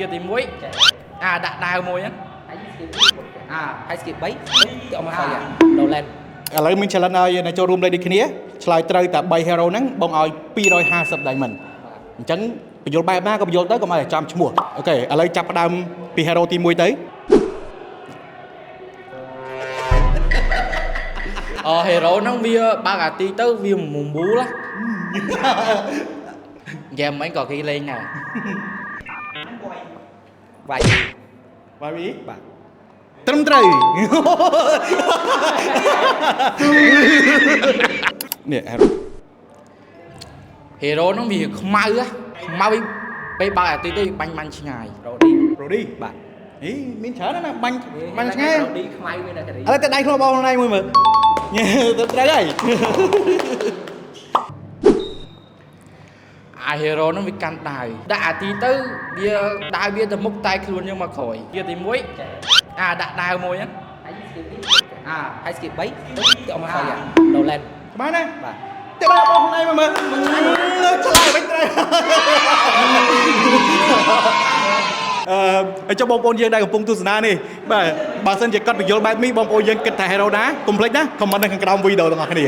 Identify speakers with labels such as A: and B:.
A: Giờ thì muối đặt đào muối á hay skip bấy cho mà phải đầu lên
B: ឥឡូវមាន challenge ឲ្យអ្នកចូលរួមលេងដូចគ្នាឆ្លើយត្រូវតែ3 hero ហ្នឹងបងឲ្យ250 diamond អញ្ចឹងបញ្យល់បែបណាក៏បញ្យល់ទៅកុំឲ្យចាំឈ្មោះអូខេឥឡូវចាប់ផ្ដើមពី hero ទី1ទៅ
A: hero nó bia ba gà tí tới bia mùng bú lá giờ mấy còn khi lên nè vài
B: បាទវីបាទត្រឹមត្រូវនេះ hero
A: hero nó bia mau á mau bị ba gà tí tới banh banh ngay
B: Brody
A: បាទ
B: អីមានច្រើនណាស់បាញ់ឆ្ងាយ
A: đi khai với này
B: ឥឡូវទៅដៃខ្លួនបងណៃមួយមើលទៅត្រូវហើយ
A: hero nó bị căn đài đã tí tới bia đài bia từ múc tay luôn nhưng mà khỏi bia thì muối đặt đào muối á hay skip bấy cho mà phải đầu lên
B: បានណាទៅដល់បងណៃមួយមើលឆ្លើយមិនត្រូវចុះបងប្អូនយើងដែលកំពុងទស្សនានេះបាទបើសិនជាគាត់បញ្យល់បែបនេះបងប្អូនយើងគិតថា hero ណាកុំភ្លេចណា comment នៅខាងក្រោមវីដេអូទាំងអស់គ្នា